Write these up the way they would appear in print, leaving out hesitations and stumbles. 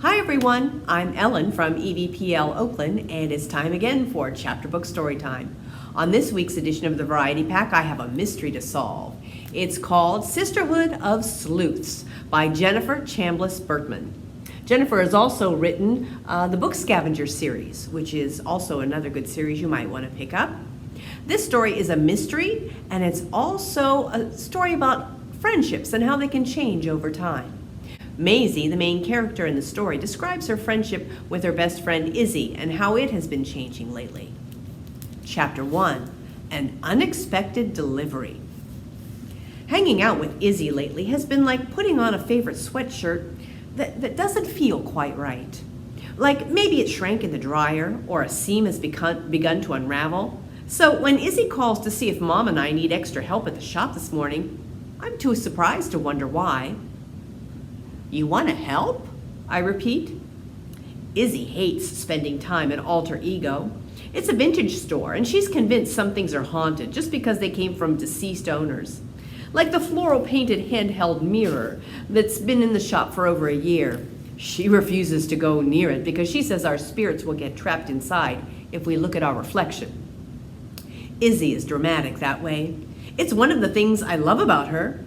Hi everyone, I'm Ellen from EVPL Oakland, and it's time again for Chapter Book Storytime. On this week's edition of the Variety Pack, I have a mystery to solve. It's called Sisterhood of Sleuths by Jennifer Chambliss Bertman. Jennifer has also written the Book Scavenger series, which is also another good series you might want to pick up. This story is a mystery, and it's also a story about friendships and how they can change over time. Maizy, the main character in the story, describes her friendship with her best friend Izzy and how it has been changing lately. Chapter 1, An Unexpected Delivery. Hanging out with Izzy lately has been like putting on a favorite sweatshirt that doesn't feel quite right. Like maybe it shrank in the dryer or a seam has begun to unravel. So when Izzy calls to see if Mom and I need extra help at the shop this morning, I'm too surprised to wonder why. You want to help? I repeat. Izzy hates spending time at Alter Ego. It's a vintage store, and she's convinced some things are haunted just because they came from deceased owners. Like the floral painted handheld mirror that's been in the shop for over a year. She refuses to go near it because she says our spirits will get trapped inside if we look at our reflection. Izzy is dramatic that way. It's one of the things I love about her,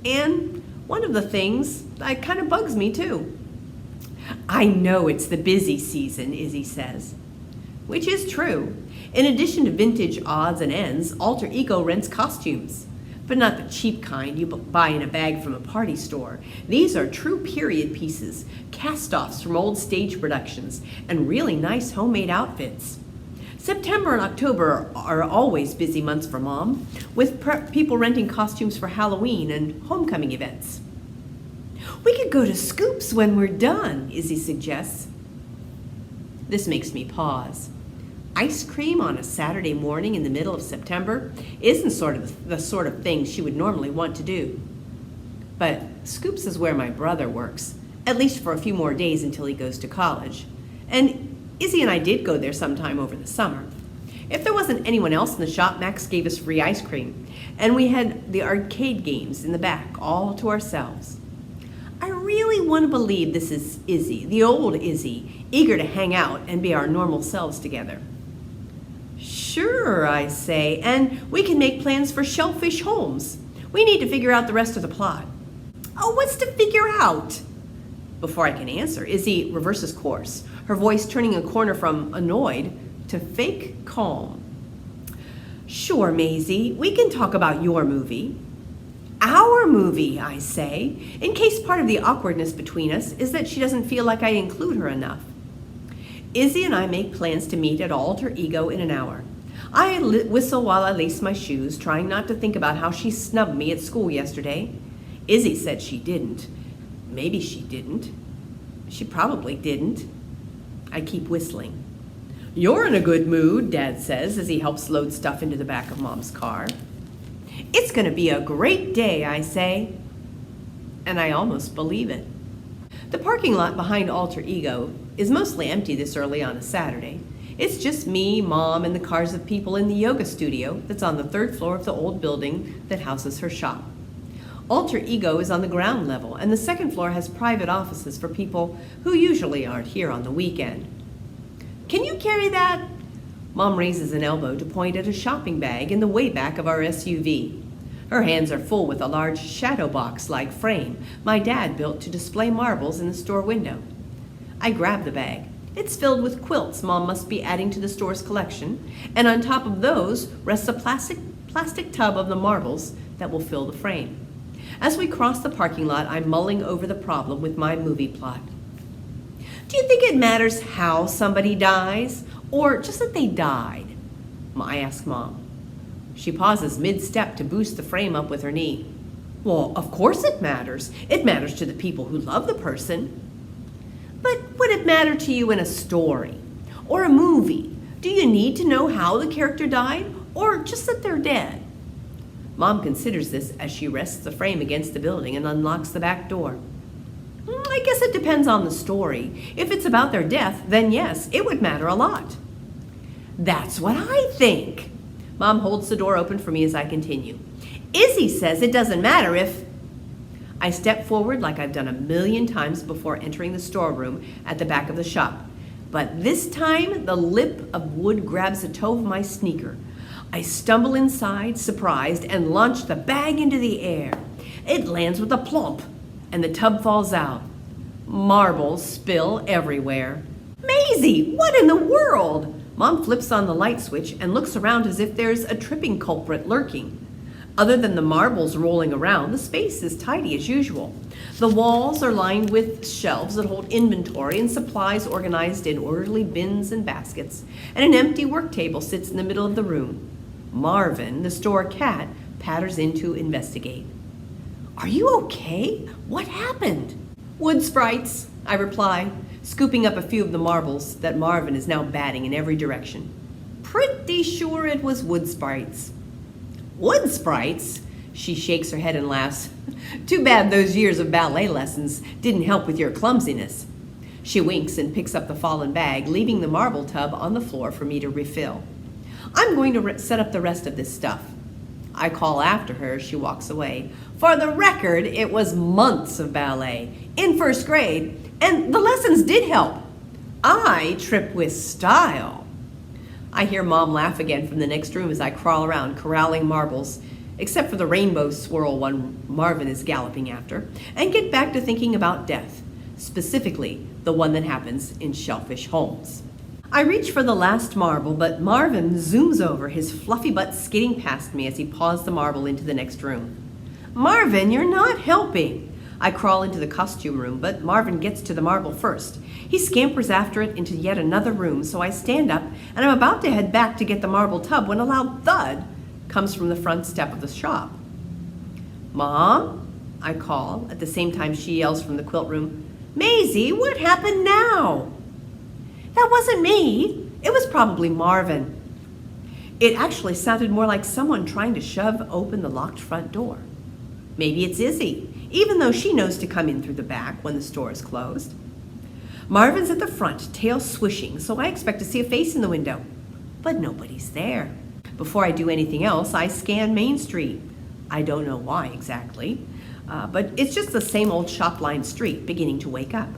and one of the things that kind of bugs me too. I know it's the busy season, Izzy says. Which is true. In addition to vintage odds and ends, Alter Ego rents costumes. But not the cheap kind you buy in a bag from a party store. These are true period pieces, cast-offs from old stage productions, and really nice homemade outfits. September and October are always busy months for Mom, with people renting costumes for Halloween and homecoming events. We could go to Scoops when we're done, Izzy suggests. This makes me pause. Ice cream on a Saturday morning in the middle of September isn't the sort of thing she would normally want to do. But Scoops is where my brother works, at least for a few more days until he goes to college. And Izzy and I did go there sometime over the summer. If there wasn't anyone else in the shop, Max gave us free ice cream, and we had the arcade games in the back all to ourselves. I really want to believe this is Izzy, the old Izzy, eager to hang out and be our normal selves together. Sure, I say, and we can make plans for Shellfish Holmes. We need to figure out the rest of the plot. Oh, what's to figure out? Before I can answer, Izzy reverses course, her voice turning a corner from annoyed to fake calm. Sure, Maizy, we can talk about your movie. Our movie, I say, in case part of the awkwardness between us is that she doesn't feel like I include her enough. Izzy and I make plans to meet at Alter Ego in an hour. I whistle while I lace my shoes, trying not to think about how she snubbed me at school yesterday. Izzy said she didn't. Maybe she didn't. She probably didn't. I keep whistling. You're in a good mood, Dad says as he helps load stuff into the back of Mom's car. It's going to be a great day, I say. And I almost believe it. The parking lot behind Alter Ego is mostly empty this early on a Saturday. It's just me, Mom, and the cars of people in the yoga studio that's on the third floor of the old building that houses her shop. Alter Ego is on the ground level, and the second floor has private offices for people who usually aren't here on the weekend. Can you carry that? Mom raises an elbow to point at a shopping bag in the way back of our SUV. Her hands are full with a large shadow box-like frame my dad built to display marbles in the store window. I grab the bag. It's filled with quilts Mom must be adding to the store's collection, and on top of those rests a plastic tub of the marbles that will fill the frame. As we cross the parking lot, I'm mulling over the problem with my movie plot. Do you think it matters how somebody dies, or just that they died? I ask Mom. She pauses mid-step to boost the frame up with her knee. Well, of course it matters. It matters to the people who love the person. But would it matter to you in a story or a movie? Do you need to know how the character died, or just that they're dead? Mom considers this as she rests the frame against the building and unlocks the back door. I guess it depends on the story. If it's about their death, then yes, it would matter a lot. That's what I think. Mom holds the door open for me as I continue. Izzy says it doesn't matter if... I step forward like I've done a million times before entering the storeroom at the back of the shop. But this time, the lip of wood grabs the toe of my sneaker. I stumble inside, surprised, and launch the bag into the air. It lands with a plump, and the tub falls out. Marbles spill everywhere. Maizy, what in the world? Mom flips on the light switch and looks around as if there's a tripping culprit lurking. Other than the marbles rolling around, the space is tidy as usual. The walls are lined with shelves that hold inventory and supplies organized in orderly bins and baskets, and an empty work table sits in the middle of the room. Marvin, the store cat, patters in to investigate. "Are you okay? What happened?" "Wood sprites," I reply, scooping up a few of the marbles that Marvin is now batting in every direction. "Pretty sure it was wood sprites." "Wood sprites?" She shakes her head and laughs. "Too bad those years of ballet lessons didn't help with your clumsiness." She winks and picks up the fallen bag, leaving the marble tub on the floor for me to refill. "I'm going to set up the rest of this stuff." I call after her as she walks away. For the record, it was months of ballet in first grade, and the lessons did help. I trip with style. I hear Mom laugh again from the next room as I crawl around corralling marbles, except for the rainbow swirl one Marvin is galloping after, and get back to thinking about death, specifically the one that happens in Shellfish Holmes. I reach for the last marble, but Marvin zooms over, his fluffy butt skidding past me as he paws the marble into the next room. "Marvin, you're not helping." I crawl into the costume room, but Marvin gets to the marble first. He scampers after it into yet another room, so I stand up and I'm about to head back to get the marble tub when a loud thud comes from the front step of the shop. "Mom?" I call at the same time she yells from the quilt room, "Maizy, what happened now?" "That wasn't me. It was probably Marvin." It actually sounded more like someone trying to shove open the locked front door. Maybe it's Izzy, even though she knows to come in through the back when the store is closed. Marvin's at the front, tail swishing, so I expect to see a face in the window. But nobody's there. Before I do anything else, I scan Main Street. I don't know why exactly, but it's just the same old shop-lined street beginning to wake up.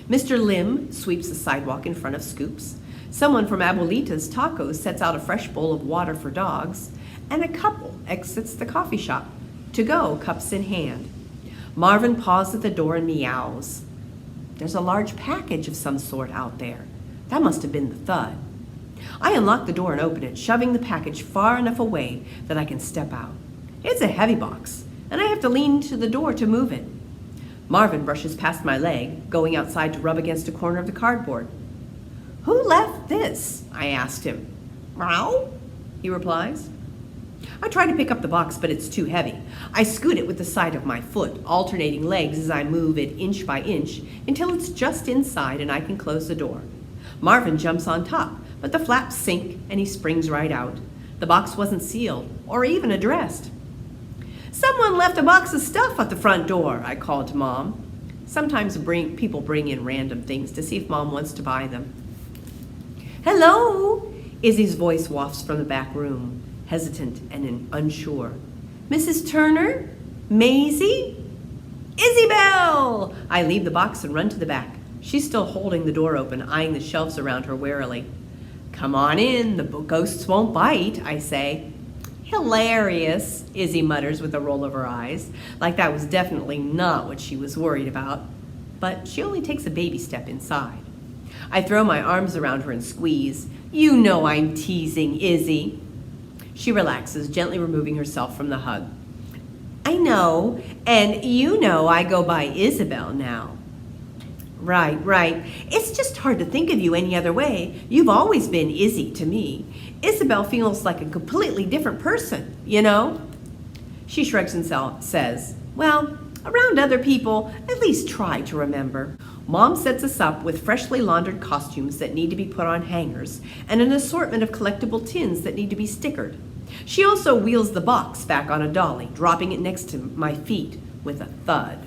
Mr. Lim sweeps the sidewalk in front of Scoops. Someone from Abuelita's Tacos sets out a fresh bowl of water for dogs, and a couple exits the coffee shop, to-go cups in hand. Marvin paws at the door and meows. There's a large package of some sort out there. That must have been the thud. I unlock the door and open it, shoving the package far enough away that I can step out. It's a heavy box, and I have to lean to the door to move it. Marvin brushes past my leg, going outside to rub against a corner of the cardboard. "Who left this?" I asked him. "Meow," he replies. I try to pick up the box, but it's too heavy. I scoot it with the side of my foot, alternating legs as I move it inch by inch until it's just inside and I can close the door. Marvin jumps on top, but the flaps sink and he springs right out. The box wasn't sealed or even addressed. "Someone left a box of stuff at the front door," I called to Mom. Sometimes people bring in random things to see if Mom wants to buy them. "Hello," Izzy's voice wafts from the back room, hesitant and unsure. "Mrs. Turner? Maizy?" "Isabel!" I leave the box and run to the back. She's still holding the door open, eyeing the shelves around her warily. "Come on in, the ghosts won't bite," I say. "Hilarious," Izzy mutters with a roll of her eyes, like that was definitely not what she was worried about. But she only takes a baby step inside. I throw my arms around her and squeeze. "You know I'm teasing, Izzy." She relaxes, gently removing herself from the hug. "I know, and you know I go by Isabel now." Right. It's just hard to think of you any other way. You've always been Izzy to me. Isabel feels like a completely different person, you know? She shrugs and says, "Well, around other people, at least try to remember." Mom sets us up with freshly laundered costumes that need to be put on hangers and an assortment of collectible tins that need to be stickered. She also wheels the box back on a dolly, dropping it next to my feet with a thud.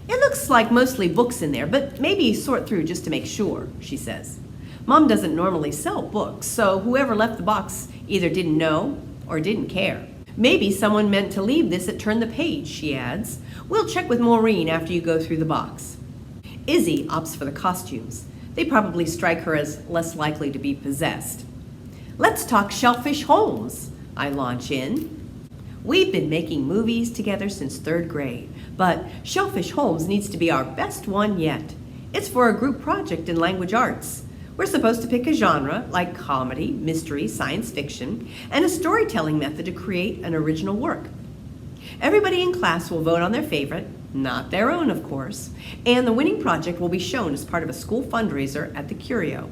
"It looks like mostly books in there, but maybe sort through just to make sure," she says. Mom doesn't normally sell books, so whoever left the box either didn't know or didn't care. Maybe someone meant to leave this at turn the page, she adds. We'll check with Maureen after you go through the box. Izzy opts for the costumes. They probably strike her as less likely to be possessed. Let's talk Shellfish Holmes, I launch in. We've been making movies together since 3rd grade, but Shellfish Holmes needs to be our best one yet. It's for a group project in language arts. We're supposed to pick a genre, like comedy, mystery, science fiction, and a storytelling method to create an original work. Everybody in class will vote on their favorite, not their own, of course, and the winning project will be shown as part of a school fundraiser at the Curio.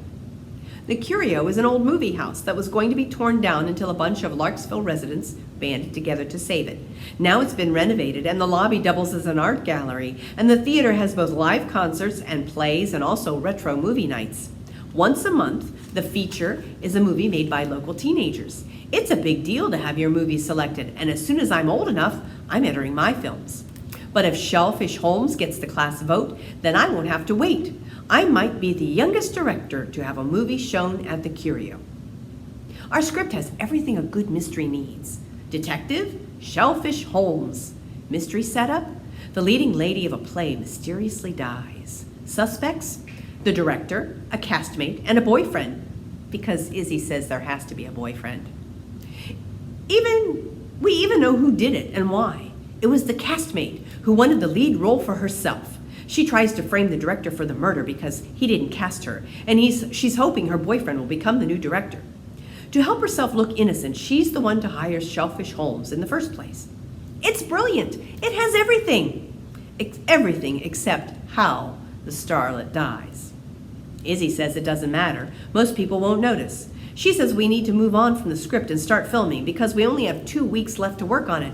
The Curio is an old movie house that was going to be torn down until a bunch of Larksville residents banded together to save it. Now it's been renovated and the lobby doubles as an art gallery, and the theater has both live concerts and plays and also retro movie nights. Once a month, the feature is a movie made by local teenagers. It's a big deal to have your movie selected, and as soon as I'm old enough, I'm entering my films. But if Shellfish Holmes gets the class vote, then I won't have to wait. I might be the youngest director to have a movie shown at the Curio. Our script has everything a good mystery needs. Detective, Shellfish Holmes. Mystery setup, the leading lady of a play mysteriously dies. Suspects, the director, a castmate, and a boyfriend, because Izzy says there has to be a boyfriend. We even know who did it and why. It was the castmate who wanted the lead role for herself. She tries to frame the director for the murder because he didn't cast her, and she's hoping her boyfriend will become the new director. To help herself look innocent, she's the one to hire Shellfish Holmes in the first place. It's brilliant. It has everything. Everything except how the starlet dies. Izzy says it doesn't matter. Most people won't notice. She says we need to move on from the script and start filming because we only have 2 weeks left to work on it.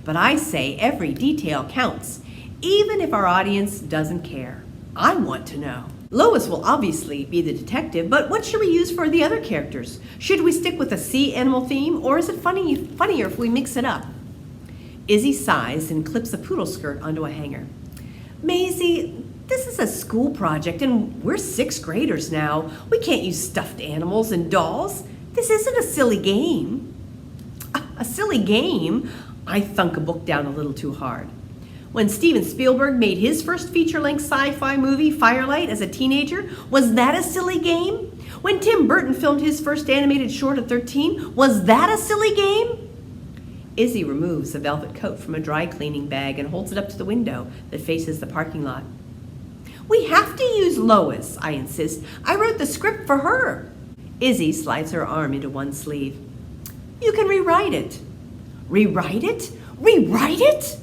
But I say every detail counts, even if our audience doesn't care. I want to know. Lois will obviously be the detective, but what should we use for the other characters? Should we stick with a sea animal theme, or is it funnier if we mix it up? Izzy sighs and clips a poodle skirt onto a hanger. Maizy, this is a school project, and we're 6th graders now. We can't use stuffed animals and dolls. This isn't a silly game. A silly game? I thunk a book down a little too hard. When Steven Spielberg made his first feature-length sci-fi movie, Firelight, as a teenager, was that a silly game? When Tim Burton filmed his first animated short at 13, was that a silly game? Izzy removes a velvet coat from a dry cleaning bag and holds it up to the window that faces the parking lot. We have to use Lois, I insist. I wrote the script for her. Izzy slides her arm into one sleeve. You can rewrite it. Rewrite it? Rewrite it?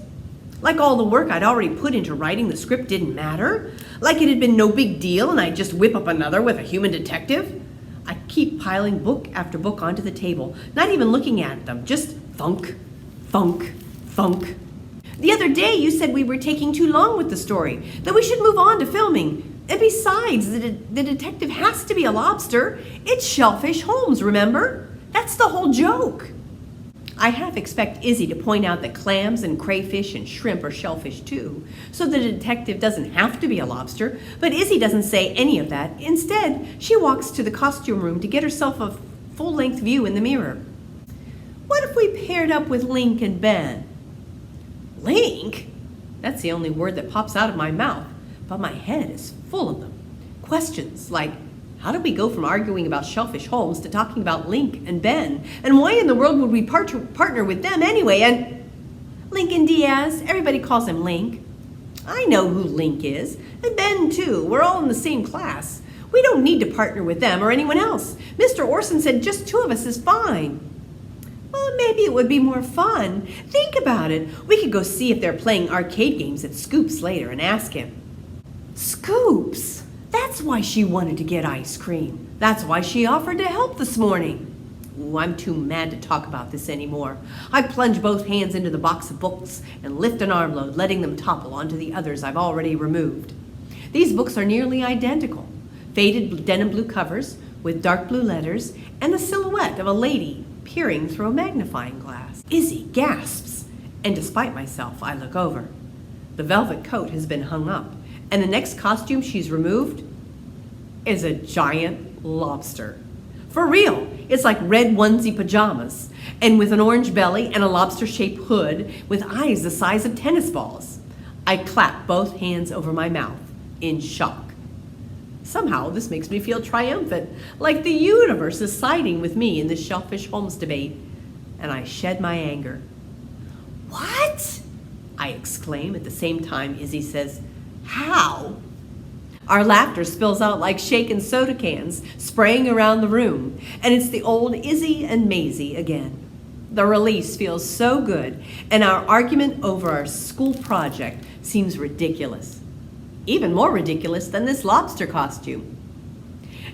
Like all the work I'd already put into writing the script didn't matter? Like it had been no big deal and I'd just whip up another with a human detective? I keep piling book after book onto the table, not even looking at them, just thunk, thunk, thunk. The other day you said we were taking too long with the story, that we should move on to filming. And besides, the detective has to be a lobster. It's Shellfish Holmes, remember? That's the whole joke. I half expect Izzy to point out that clams and crayfish and shrimp are shellfish too, so the detective doesn't have to be a lobster, but Izzy doesn't say any of that. Instead, she walks to the costume room to get herself a full-length view in the mirror. What if we paired up with Link and Ben? Link? That's the only word that pops out of my mouth, but my head is full of them. Questions like, how did we go from arguing about Shellfish Holmes to talking about Link and Ben? And why in the world would we partner with them anyway? And Lincoln Diaz, everybody calls him Link. I know who Link is, and Ben too. We're all in the same class. We don't need to partner with them or anyone else. Mr. Orson said just 2 of us is fine. Well, maybe it would be more fun. Think about it. We could go see if they're playing arcade games at Scoops later and ask him. Scoops? That's why she wanted to get ice cream. That's why she offered to help this morning. Ooh, I'm too mad to talk about this anymore. I plunge both hands into the box of books and lift an armload, letting them topple onto the others I've already removed. These books are nearly identical. Faded denim blue covers with dark blue letters and the silhouette of a lady peering through a magnifying glass. Izzy gasps, and despite myself, I look over. The velvet coat has been hung up, and the next costume she's removed is a giant lobster. For real, It's like red onesie pajamas, and with an orange belly and a lobster-shaped hood with eyes the size of tennis balls. I clap both hands over my mouth in shock. Somehow this makes me feel triumphant, like the universe is siding with me in this Shellfish Holmes debate, and I shed my anger. "What?" I exclaim at the same time Izzy says, "How?" Our laughter spills out like shaken soda cans, spraying around the room, and it's the old Izzy and Maizy again. The release feels so good, and our argument over our school project seems ridiculous. Even more ridiculous than this lobster costume.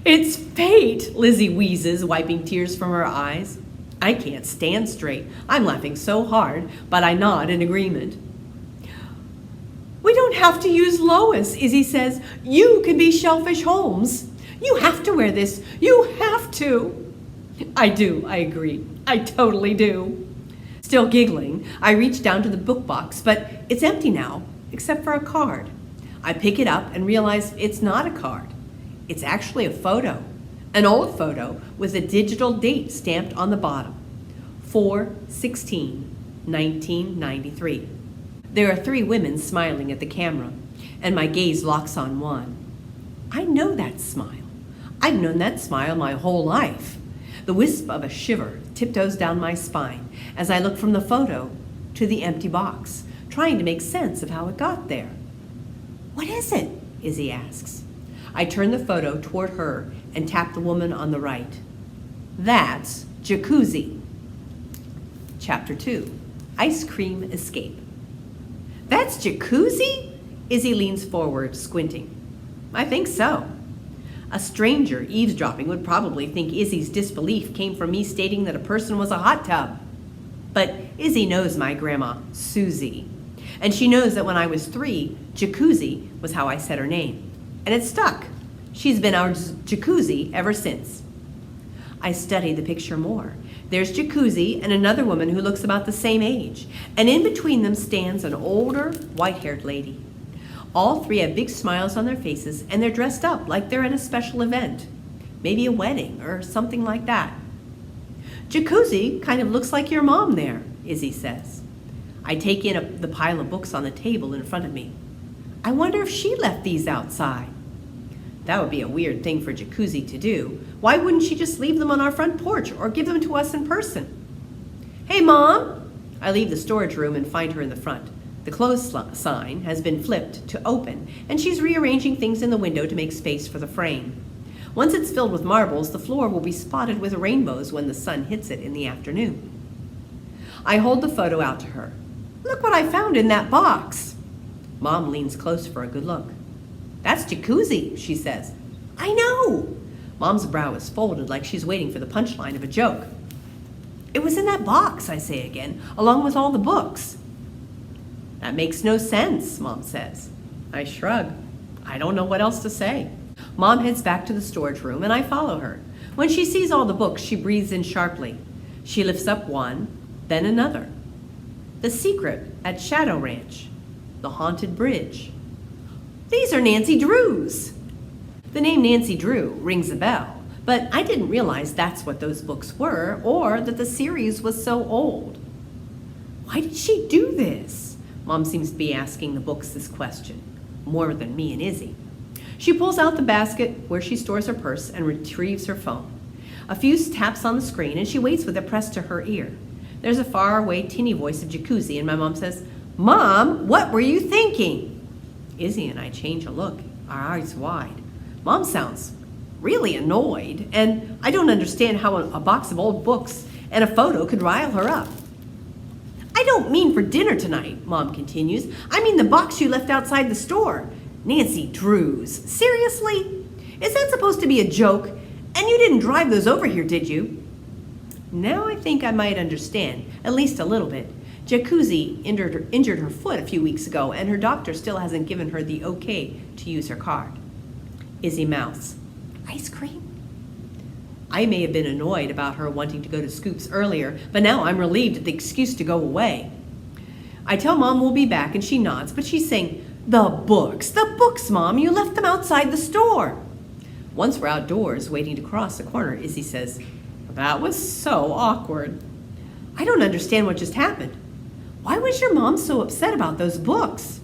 "It's fate," Lizzie wheezes, wiping tears from her eyes. I can't stand straight. I'm laughing so hard, but I nod in agreement. "We don't have to use Lois," Izzy says. "You can be Shellfish Holmes. You have to wear this. You have to." I do, I agree. I totally do. Still giggling, I reach down to the book box, but it's empty now, except for a card. I pick it up and realize it's not a card. It's actually a photo, an old photo with a digital date stamped on the bottom, 4/16/1993. There are 3 women smiling at the camera, and my gaze locks on one. I know that smile. I've known that smile my whole life. The wisp of a shiver tiptoes down my spine as I look from the photo to the empty box, trying to make sense of how it got there. "What is it?" Izzy asks. I turn the photo toward her and tap the woman on the right. "That's Jacuzzi." Chapter 2, Ice Cream Escape. "That's Jacuzzi?" Izzy leans forward, squinting. "I think so." A stranger eavesdropping would probably think Izzy's disbelief came from me stating that a person was a hot tub. But Izzy knows my grandma, Susie, and she knows that when I was 3, Jacuzzi was how I said her name. And it stuck. She's been our Jacuzzi ever since. I study the picture more. There's Jacuzzi and another woman who looks about the same age, and in between them stands an older, white-haired lady. All 3 have big smiles on their faces, and they're dressed up like they're at a special event, maybe a wedding or something like that. "Jacuzzi kind of looks like your mom there," Izzy says. I take in the pile of books on the table in front of me. I wonder if she left these outside. That would be a weird thing for Jacuzzi to do. Why wouldn't she just leave them on our front porch or give them to us in person? "Hey, Mom!" I leave the storage room and find her in the front. The close sign has been flipped to open, and she's rearranging things in the window to make space for the frame. Once it's filled with marbles, the floor will be spotted with rainbows when the sun hits it in the afternoon. I hold the photo out to her. "Look what I found in that box." Mom leans close for a good look. "That's Jacuzzi," she says. "I know." Mom's brow is folded like she's waiting for the punchline of a joke. "It was in that box," I say again, "along with all the books." "That makes no sense," Mom says. I shrug. I don't know what else to say. Mom heads back to the storage room, and I follow her. When she sees all the books, she breathes in sharply. She lifts up one, then another. "The Secret at Shadow Ranch," "The Haunted Bridge." These are Nancy Drew's. The name Nancy Drew rings a bell, but I didn't realize that's what those books were, or that the series was so old. Why did she do this? Mom seems to be asking the books this question, more than me and Izzy. She pulls out the basket where she stores her purse and retrieves her phone. A few taps on the screen, and she waits with it pressed to her ear. There's a faraway, tinny voice of Jacuzzi, and my mom says, "Mom, what were you thinking?" Izzy and I change a look, our eyes wide. Mom sounds really annoyed, and I don't understand how a box of old books and a photo could rile her up. "I don't mean for dinner tonight," Mom continues. "I mean the box you left outside the store. Nancy Drew's. Seriously? Is that supposed to be a joke? And you didn't drive those over here, did you?" Now I think I might understand, at least a little bit. Jacuzzi injured her foot a few weeks ago, and her doctor still hasn't given her the okay to use her card. Izzy mouths, "Ice cream?" I may have been annoyed about her wanting to go to Scoops earlier, but now I'm relieved at the excuse to go away. I tell Mom we'll be back, and she nods, but she's saying, the books, Mom, you left them outside the store." Once we're outdoors, waiting to cross the corner, Izzy says, That was so awkward. I don't understand what just happened. Why was your mom so upset about those books?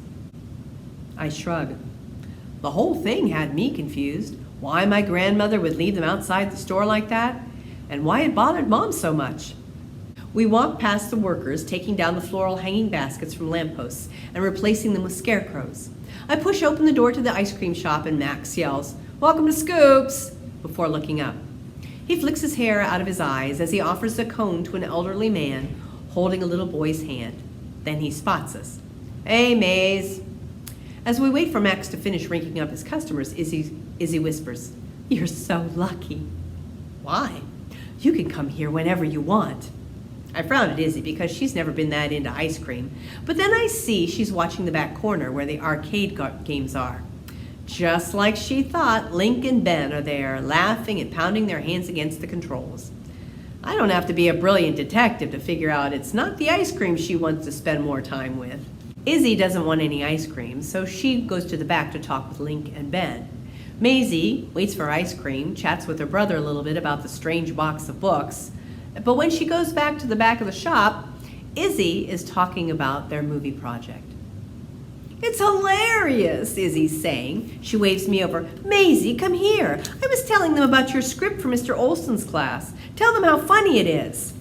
I shrug. The whole thing had me confused. Why my grandmother would leave them outside the store like that, and why it bothered Mom so much. We walk past the workers taking down the floral hanging baskets from lampposts and replacing them with scarecrows. I push open the door to the ice cream shop and Max yells, "Welcome to Scoops," before looking up. He flicks his hair out of his eyes as he offers a cone to an elderly man holding a little boy's hand. Then he spots us. "Hey, Maizy." As we wait for Max to finish ringing up his customers, Izzy whispers, "You're so lucky." "Why?" "You can come here whenever you want." I frown at Izzy because she's never been that into ice cream, but then I see she's watching the back corner where the arcade games are. Just like she thought, Link and Ben are there, laughing and pounding their hands against the controls. I don't have to be a brilliant detective to figure out it's not the ice cream she wants to spend more time with. Izzy doesn't want any ice cream, so she goes to the back to talk with Link and Ben. Maizy waits for ice cream, chats with her brother a little bit about the strange box of books, but when she goes back to the back of the shop, Izzy is talking about their movie project. "It's hilarious," Izzy's saying. She waves me over. "Maizy, come here. I was telling them about your script for Mr. Olson's class. Tell them how funny it is."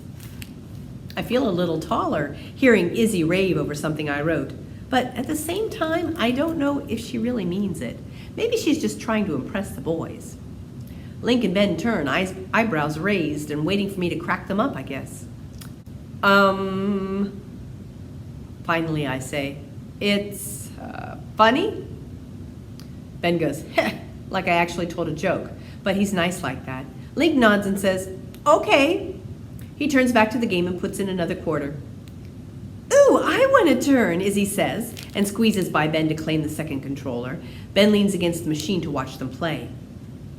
I feel a little taller hearing Izzy rave over something I wrote, but at the same time, I don't know if she really means it. Maybe she's just trying to impress the boys. Link and Ben turn, eyebrows raised and waiting for me to crack them up, I guess. Finally I say, "It's funny?" Ben goes, "Heh," like I actually told a joke, but he's nice like that. Link nods and says, "Okay." He turns back to the game and puts in another quarter. "Ooh, I want a turn," Izzy says, and squeezes by Ben to claim the second controller. Ben leans against the machine to watch them play.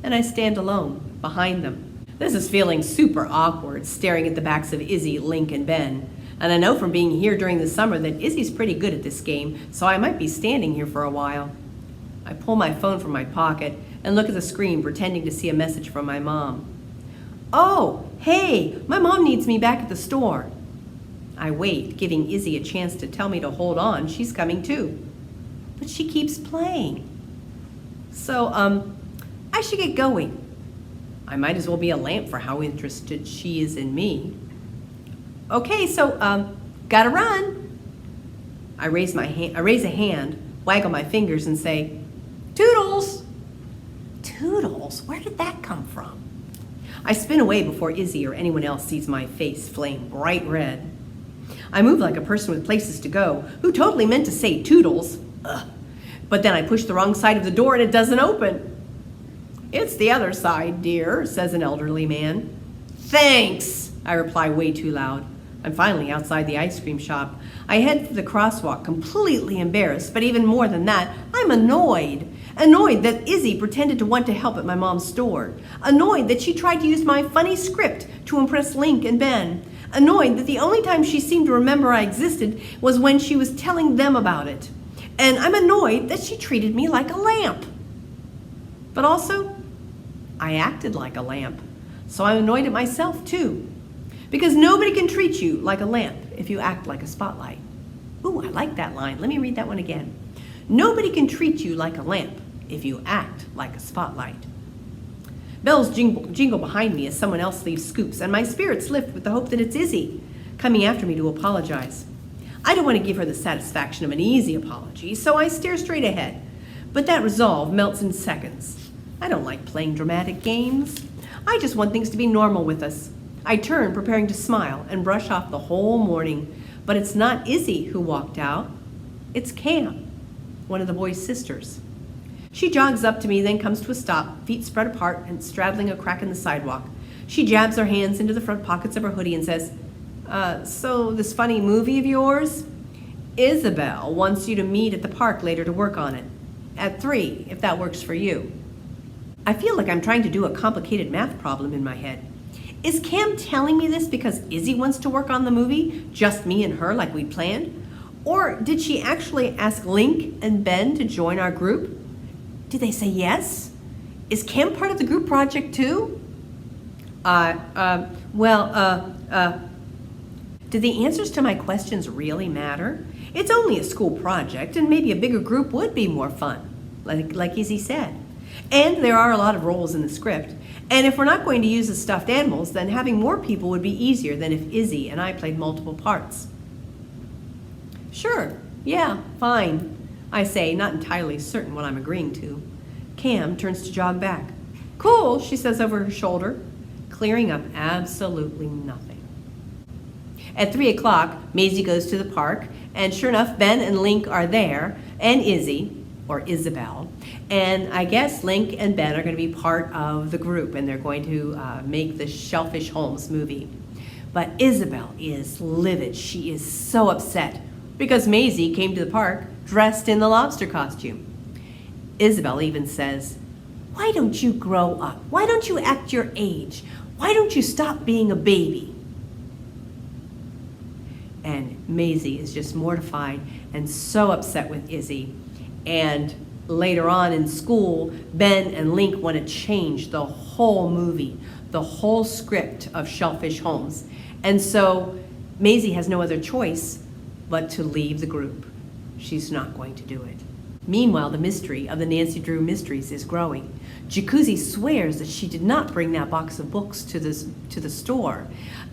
And I stand alone, behind them. This is feeling super awkward, staring at the backs of Izzy, Link, and Ben. And I know from being here during the summer that Izzy's pretty good at this game, so I might be standing here for a while. I pull my phone from my pocket and look at the screen, pretending to see a message from my mom. "Oh, hey, my mom needs me back at the store." I wait, giving Izzy a chance to tell me to hold on, she's coming too. But she keeps playing. So, I should get going. I might as well be a lamp for how interested she is in me. "Okay, so, gotta run." I raise a hand, waggle my fingers, and say, "Toodles!" Toodles? Where did that come from? I spin away before Izzy or anyone else sees my face flame bright red. I move like a person with places to go, who totally meant to say Toodles. Ugh. But then I push the wrong side of the door and it doesn't open. "It's the other side, dear," says an elderly man. "Thanks," I reply way too loud. I'm finally outside the ice cream shop. I head for the crosswalk, completely embarrassed, but even more than that, I'm annoyed. Annoyed that Izzy pretended to want to help at my mom's store. Annoyed that she tried to use my funny script to impress Link and Ben. Annoyed that the only time she seemed to remember I existed was when she was telling them about it. And I'm annoyed that she treated me like a lamp. But also, I acted like a lamp, so I'm annoyed at myself too. Because nobody can treat you like a lamp if you act like a spotlight. Ooh, I like that line. Let me read that one again. Nobody can treat you like a lamp if you act like a spotlight. Bells jingle behind me as someone else leaves Scoops, and my spirits lift with the hope that it's Izzy, coming after me to apologize. I don't want to give her the satisfaction of an easy apology, so I stare straight ahead. But that resolve melts in seconds. I don't like playing dramatic games. I just want things to be normal with us. I turn, preparing to smile and brush off the whole morning, but it's not Izzy who walked out. It's Cam, one of the boys' sisters. She jogs up to me, then comes to a stop, feet spread apart and straddling a crack in the sidewalk. She jabs her hands into the front pockets of her hoodie and says, "So this funny movie of yours? Isabel wants you to meet at the park later to work on it. At 3, if that works for you." I feel like I'm trying to do a complicated math problem in my head. Is Cam telling me this because Izzy wants to work on the movie, just me and her like we planned? Or did she actually ask Link and Ben to join our group? Did they say yes? Is Cam part of the group project too? Do the answers to my questions really matter? It's only a school project, and maybe a bigger group would be more fun, like Izzy said. And there are a lot of roles in the script. And if we're not going to use the stuffed animals, then having more people would be easier than if Izzy and I played multiple parts. Sure, yeah, fine, I say, not entirely certain what I'm agreeing to. Cam turns to jog back. Cool, she says over her shoulder, clearing up absolutely nothing. At 3 o'clock, Maizy goes to the park, and sure enough, Ben and Link are there, and Izzy, or Isabel, and I guess Link and Ben are going to be part of the group, and they're going to make the Shellfish Holmes movie. But Isabel is livid. She is so upset because Maizy came to the park dressed in the lobster costume. Isabel even says, "Why don't you grow up? Why don't you act your age? Why don't you stop being a baby?" And Maizy is just mortified and so upset with Izzy. And later on in school, Ben and Link want to change the whole movie, the whole script of Shellfish Holmes. And so Maizy has no other choice but to leave the group. She's not going to do it. Meanwhile, the mystery of the Nancy Drew mysteries is growing. Jacuzzi swears that she did not bring that box of books to the store,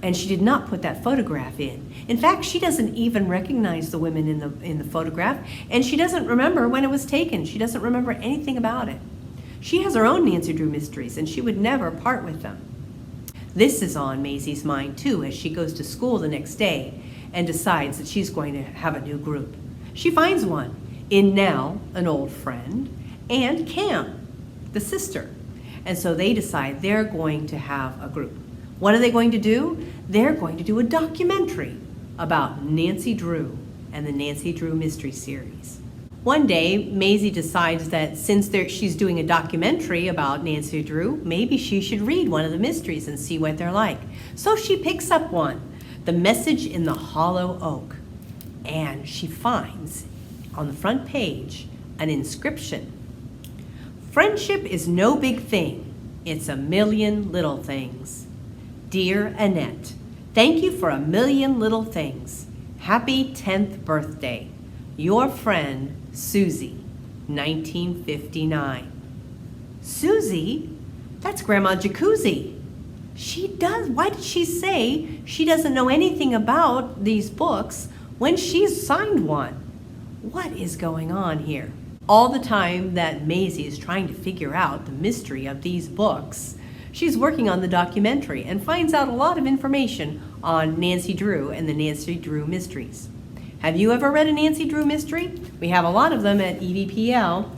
and she did not put that photograph in. In fact, she doesn't even recognize the women in the photograph, and she doesn't remember when it was taken. She doesn't remember anything about it. She has her own Nancy Drew mysteries, and she would never part with them. This is on Maisy's mind too, as she goes to school the next day and decides that she's going to have a new group. She finds one in Nell, an old friend, and Cam, the sister. And so they decide they're going to have a group. What are they going to do? They're going to do a documentary about Nancy Drew and the Nancy Drew Mystery Series. One day, Maizy decides that since she's doing a documentary about Nancy Drew, maybe she should read one of the mysteries and see what they're like. So she picks up one, The Message in the Hollow Oak, and she finds on the front page an inscription. Friendship is no big thing. It's a million little things. Dear Annette, thank you for a million little things. Happy 10th birthday. Your friend, Susie, 1959. Susie? That's Grandma Jacuzzi. Why did she say she doesn't know anything about these books when she's signed one? What is going on here? All the time that Maizy is trying to figure out the mystery of these books, she's working on the documentary and finds out a lot of information on Nancy Drew and the Nancy Drew mysteries. Have you ever read a Nancy Drew mystery? We have a lot of them at EVPL.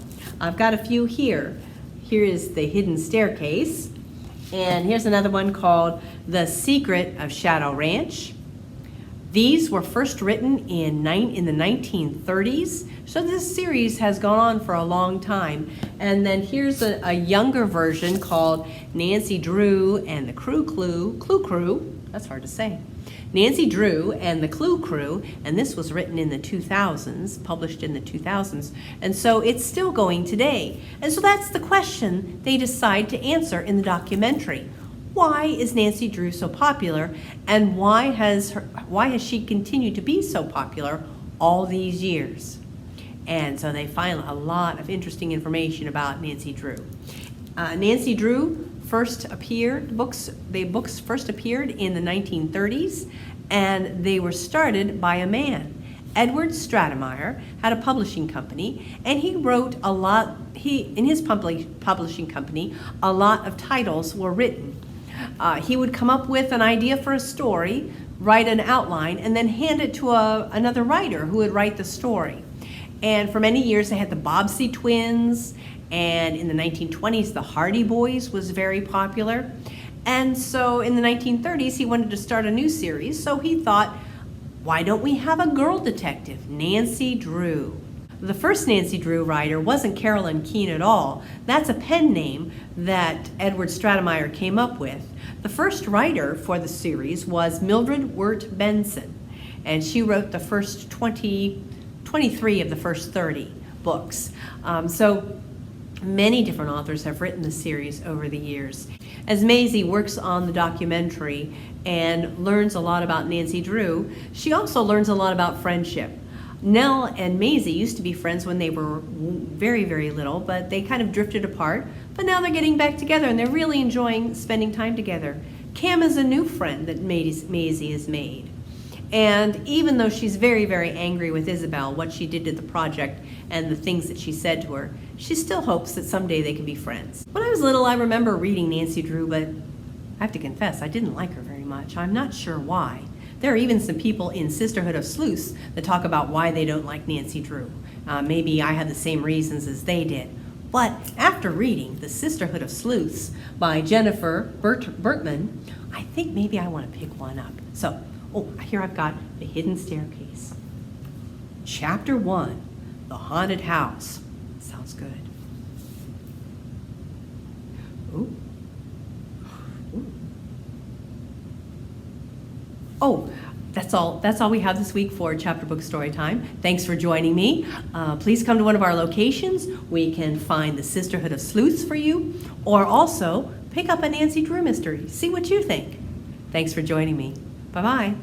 I've got a few here. Here is The Hidden Staircase, and here's another one called The Secret of Shadow Ranch. These were first written in the 1930s, so this series has gone on for a long time. And then here's a younger version called Nancy Drew and the Clue Crew, that's hard to say. Nancy Drew and the Clue Crew, and this was written in the 2000s, published in the 2000s, and so it's still going today. And so that's the question they decide to answer in the documentary. Why is Nancy Drew so popular, and why has she continued to be so popular all these years? And so they find a lot of interesting information about Nancy Drew. Nancy Drew books first appeared in the 1930s, and they were started by a man. Edward Stratemeyer had a publishing company, and he wrote a lot. In his publishing company, a lot of titles were written. He would come up with an idea for a story, write an outline, and then hand it to another writer who would write the story. And for many years they had the Bobbsey twins, and in the 1920s the Hardy Boys was very popular. And so in the 1930s he wanted to start a new series, so he thought, why don't we have a girl detective, Nancy Drew? The first Nancy Drew writer wasn't Carolyn Keene at all. That's a pen name that Edward Stratemeyer came up with. The first writer for the series was Mildred Wirt Benson, and she wrote the first 23 of the first 30 books. So Many different authors have written the series over the years. As Maizy works on the documentary and learns a lot about Nancy Drew, she also learns a lot about friendship. Nell and Maizy used to be friends when they were very, very little, but they kind of drifted apart. But now they're getting back together and they're really enjoying spending time together. Cam is a new friend that Maizy has made. And even though she's very, very angry with Isabel, what she did to the project and the things that she said to her, she still hopes that someday they can be friends. When I was little, I remember reading Nancy Drew, but I have to confess, I didn't like her very much. I'm not sure why. There are even some people in Sisterhood of Sleuths that talk about why they don't like Nancy Drew. Maybe I had the same reasons as they did. But after reading The Sisterhood of Sleuths by Jennifer Bertman, I think maybe I want to pick one up. So, here I've got The Hidden Staircase. Chapter 1, The Haunted House. Sounds good. Ooh. Ooh. Oh, that's all we have this week for Chapter Book Storytime. Thanks for joining me. Please come to one of our locations. We can find The Sisterhood of Sleuths for you, or also pick up a Nancy Drew mystery. See what you think. Thanks for joining me. Bye-bye.